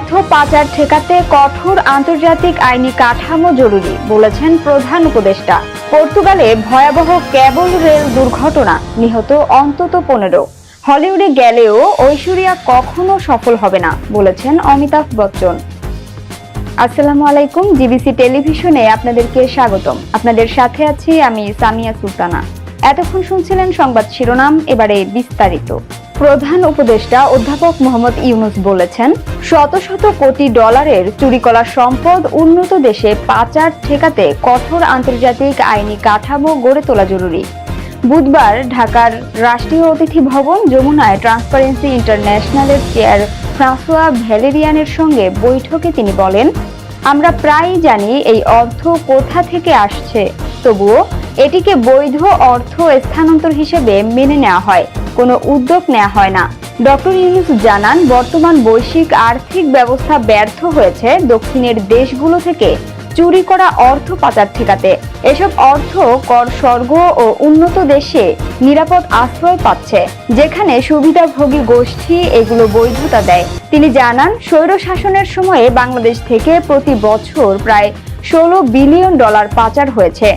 অর্থ পাচার ঠেকাতে কঠোর আন্তর্জাতিক আইনি কাঠামো জরুরি বলেছেন প্রধান উপদেষ্টা। পর্তুগালে ভয়াবহ কেবল রেল দুর্ঘটনা, নিহত অন্তত 15। হলিউডে গেলেও ঐশ্বরিয়া কখনো সফল হবে না বলেছেন অমিতাভ বচ্চন। আসসালামু আলাইকুম, জিবিসি টেলিভিশনে আপনাদেরকে স্বাগতম। আপনাদের সাথে আছি আমি সামিয়া সুলতানা। এতক্ষণ শুনছিলেন সংবাদ শিরোনাম, এবারে বিস্তারিত। প্রধান উপদেষ্টা অধ্যাপক মোহাম্মদ ইউনূস বলেছেন, শত শত কোটি ডলারের চুরি করা সম্পদ উন্নত দেশে পাচার ঠেকাতে কঠোর আন্তর্জাতিক আইনি কাঠামো গড়ে তোলা জরুরি। বুধবার ঢাকার রাষ্ট্রীয় অতিথি ভবন যমুনায় ট্রান্সপারেন্সি ইন্টারন্যাশনালের চেয়ার ফ্রাঁসোয়া ভ্যালেরিয়ানের সঙ্গে বৈঠকে তিনি বলেন, আমরা প্রায়ই জানি এই অর্থ কোথা থেকে আসছে, তবুও এটিকে বৈধ অর্থ স্থানান্তর হিসেবে মেনে নেওয়া হয়, কোনো উদ্যোগ নেওয়া হয় না। ডক্টর ইউনূস জানান, বর্তমান বৈশ্বিক আর্থিক ব্যবস্থা ব্যর্থ হয়েছে দক্ষিণের দেশগুলো থেকে চুরি করা অর্থ পাচার ঠেকাতে। এসব অর্থ কর স্বর্গ ও উন্নত দেশে নিরাপদ আশ্রয় পাচ্ছে, যেখানে সুবিধাভোগী গোষ্ঠী এগুলো বৈধতা দেয়। তিনি জানান, স্বৈর শাসনের সময়ে বাংলাদেশ থেকে প্রতি বছর প্রায় 16 বিলিয়ন ডলার পাচার হয়েছে।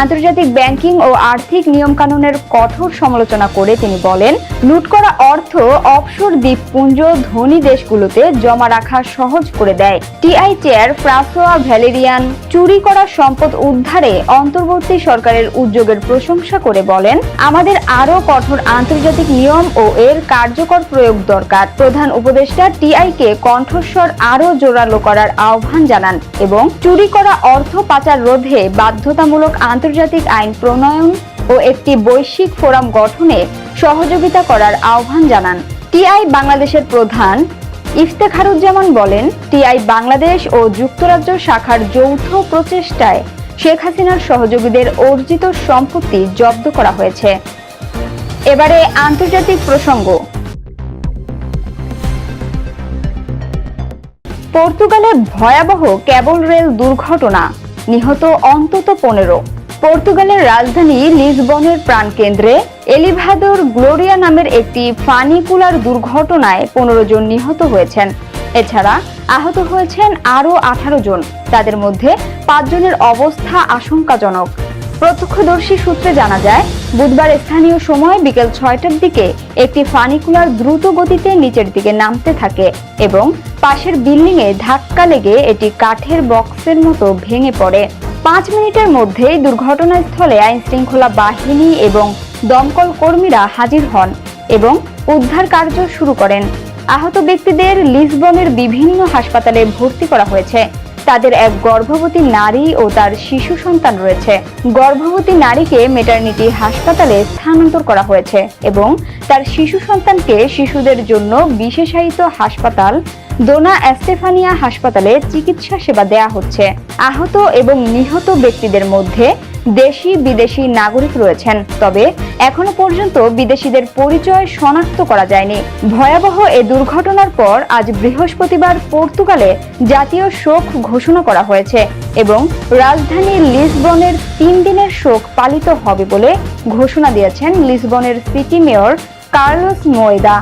আন্তর্জাতিক ব্যাংকিং ও আর্থিক নিয়মকানুনের কঠোর সমালোচনা করে তিনি বলেন, লুট করা অর্থ অফশোর দ্বীপপুঞ্জ ধনী দেশগুলোতে জমা রাখা সহজ করে দেয়। টিআই চেয়ার ফ্রাঁসোয়া ভ্যালেরিয়ান চুরি করা সম্পদ উদ্ধারে অন্তর্বর্তী সরকারের উদ্যোগের প্রশংসা করে বলেন, আমাদের আরও কঠোর আন্তর্জাতিক নিয়ম ও এর কার্যকর প্রয়োগ দরকার। প্রধান উপদেষ্টা টিআইকে কণ্ঠস্বর আরও জোরালো করার আহ্বান জানান এবং চুরি করা অর্থ পাচার রোধে বাধ্যতামূলক আন্তর্জাতিক আইন প্রণয়ন ও একটি বৈশ্বিক ফোরাম গঠনে সহযোগিতা করার আহ্বান জানান। টিআই বাংলাদেশের প্রধান ইফতেখারুজ্জামান বলেন, টিআই বাংলাদেশ ও যুক্তরাজ্য শাখার যৌথ প্রচেষ্টায় শেখ হাসিনার সহযোগীদের অর্জিত সম্পত্তি জব্দ করা হয়েছে। এবারে আন্তর্জাতিক প্রসঙ্গ। পর্তুগালে ভয়াবহ কেবল রেল দুর্ঘটনা, নিহত অন্তত 15। পর্তুগালের রাজধানী লিসবনের প্রাণকেন্দ্রে এলিভাদোর গ্লোরিয়া নামের একটি ফানিকুলার দুর্ঘটনায় 15 জন নিহত হয়েছেন। এছাড়া আহত হয়েছেন আরও 18 জন। তাদের মধ্যে 5 জনের অবস্থা আশঙ্কাজনক। প্রত্যক্ষদর্শী সূত্রে জানা যায়, বুধবার স্থানীয় সময় বিকেল 6টার দিকে একটি ফানিকুলার দ্রুত গতিতে নিচের দিকে নামতে থাকে এবং পাশের বিল্ডিংয়ে ধাক্কা লেগে এটি কাঠের বক্সের মতো ভেঙে পড়ে। 5 মিনিটের মধ্যেই দুর্ঘটনাস্থলে আইনশৃঙ্খলা বাহিনী এবং দমকল কর্মীরা হাজির হন এবং উদ্ধার কার্য শুরু করেন। আহত ব্যক্তিদের লিসবনের বিভিন্ন হাসপাতালে ভর্তি করা হয়েছে। তাদের এক গর্ভবতী নারী ও তার শিশু সন্তান রয়েছে। গর্ভবতী নারীকে মেটারনিটি হাসপাতালে স্থানান্তর করা হয়েছে এবং তার শিশু সন্তানকে শিশুদের জন্য বিশেষায়িত হাসপাতাল দোনা এস্তেফানিয়া হাসপাতালে চিকিৎসা সেবা দেয়া হচ্ছে। আহত এবং নিহত ব্যক্তিদের মধ্যে দেশি বিদেশি নাগরিক রয়েছেন, তবে এখনো পর্যন্ত বিদেশিদের পরিচয় শনাক্ত করা যায়নি। ভয়াবহ এ দুর্ঘটনার পর আজ বৃহস্পতিবার পর্তুগালে জাতীয় শোক ঘোষণা করা হয়েছে এবং রাজধানী লিসবনের 3 দিনের শোক পালিত হবে বলে ঘোষণা দিয়েছেন লিসবনের সিটি মেয়র কার্লোস মোয়েদা।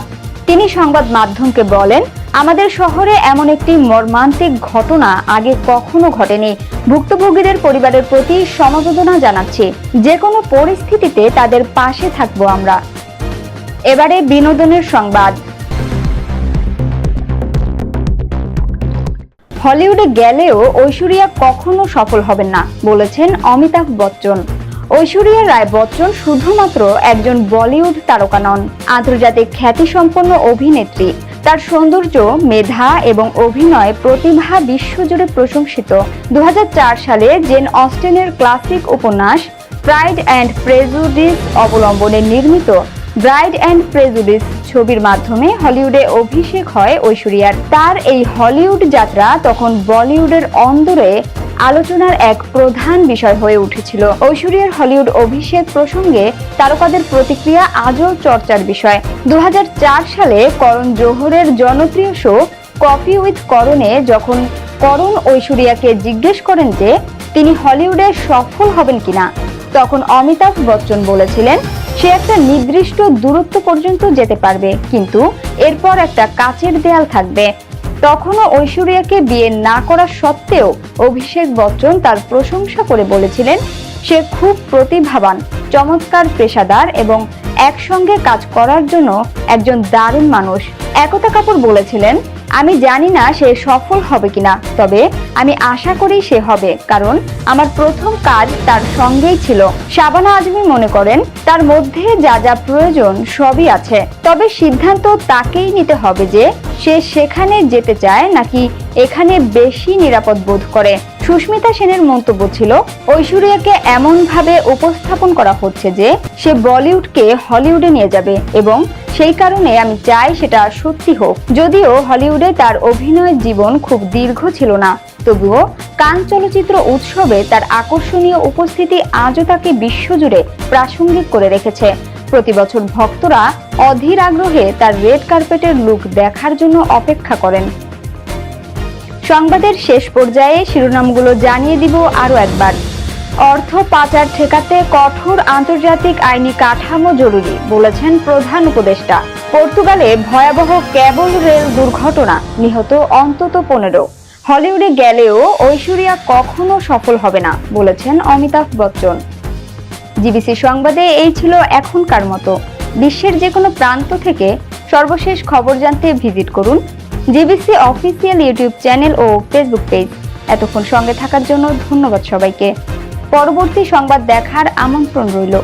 তিনি সংবাদ মাধ্যমকে বলেন, আমাদের শহরে এমন একটি মর্মান্তিক ঘটনা আগে কখনো ঘটেনি। ভুক্তভোগীদের পরিবারের প্রতি সমবেদনা জানাচ্ছি। যে কোনো পরিস্থিতিতে তাদের পাশে থাকবো আমরা। এবারে বিনোদনের সংবাদ। হলিউডে গেলেও ঐশ্বরিয়া কখনো সফল হবেন না বলেছেন অমিতাভ বচ্চন। ঐশ্বরিয়া রায় বচ্চন শুধুমাত্র একজন বলিউড তারকা নন, আন্তর্জাতিক খ্যাতিসম্পন্ন অভিনেত্রী। তার সৌন্দর্য, মেধা এবং অভিনয় প্রতিভা বিশ্বজুড়ে প্রশংসিত। 2004 সালে জেন অস্টেনের ক্লাসিক উপন্যাস প্রাইড অ্যান্ড প্রেজুডিস অবলম্বনে নির্মিত ব্রাইড অ্যান্ড প্রেজুডিস ছবির মাধ্যমে হলিউডে অভিষেক হয় ঐশ্বরিয়ার। তার এই হলিউড যাত্রা তখন বলিউডের অন্দরে আলোচনার এক প্রধান বিষয় হয়ে উঠেছিল। ঐশ্বরিয়ার হলিউড অভিষেক প্রসঙ্গে তারকাদের প্রতিক্রিয়া আজও চর্চার বিষয়। 2004 সালে করণ জোহরের জনপ্রিয় শো কফি উইথ করণে যখন করণ ঐশ্বরিয়াকে জিজ্ঞেস করেন যে তিনি হলিউডে সফল হবেন কিনা, তখন অমিতাভ বচ্চন বলেছিলেন, সে একটা নির্দিষ্ট দূরত্ব পর্যন্ত যেতে পারবে, কিন্তু এরপর একটা কাচের দেয়াল থাকবে। তখনও ঐশ্বরিয়াকে বিয়ে না করা সত্ত্বেও অভিষেক বচ্চন তার প্রশংসা করে বলেছিলেন সে খুব প্রতিভাবান, চমৎকার পেশাদার এবং একসঙ্গে কাজ করার জন্য একজন দারুণ মানুষ। একতা কাপুর বলেছিলেন, আমি জানি না সে সফল হবে কিনা, তবে আমি আশা করি সে হবে, কারণ আমার প্রথম কাজ তার সঙ্গেই ছিল। শাবানা আজমি মনে করেন তার মধ্যে যা যা প্রয়োজন সবই আছে, তবে সিদ্ধান্ত তাকেই নিতে হবে যে সে সেখানে যেতে চায় নাকি এখানে বেশি নিরাপদ বোধ করে। সুস্মিতা সেনের মন্তব্য ছিল, ঐশ্বরিয়াকে এমন ভাবে উপস্থাপন করা হচ্ছে যে সে বলিউডকে হলিউডে নিয়ে যাবে এবং সেই কারণে আমি চাই সেটা সত্যি হোক। যদিও হলিউডে তার অভিনয় জীবন খুব দীর্ঘ ছিল না, তবুও কান চলচ্চিত্র উৎসবে তার আকর্ষণীয় উপস্থিতি আজও তাকে বিশ্বজুড়ে প্রাসঙ্গিক করে রেখেছে। প্রতি বছর ভক্তরা অধীর আগ্রহে তার রেড কার্পেটের লুক দেখার জন্য অপেক্ষা করেন। সংবাদের শেষ পর্যায়ে শিরোনামগুলো জানিয়ে দিব আরো একবার। অর্থ পাচার ঠেকাতে কঠোর আন্তর্জাতিক আইনি কাঠামো জরুরি, বলেছেন প্রধান উপদেষ্টা। পর্তুগালে ভয়াবহ কেবল রেল দুর্ঘটনা, নিহত অন্তত 15। হলিউডে গেলেও ঐশ্বরিয়া কখনো সফল হবে না, বলেছেন অমিতাভ বচ্চন। জিবিসি সংবাদে এই ছিল এখনকার মতো। বিশ্বের যে কোনো প্রান্ত থেকে সর্বশেষ খবর জানতে ভিজিট করুন জিবিসি অফিসিয়াল ইউটিউব চ্যানেল ও ফেসবুক পেজ। এতক্ষণ সঙ্গে থাকার জন্য ধন্যবাদ সবাইকে। পরবর্তী সংবাদ দেখার আমন্ত্রণ রইল।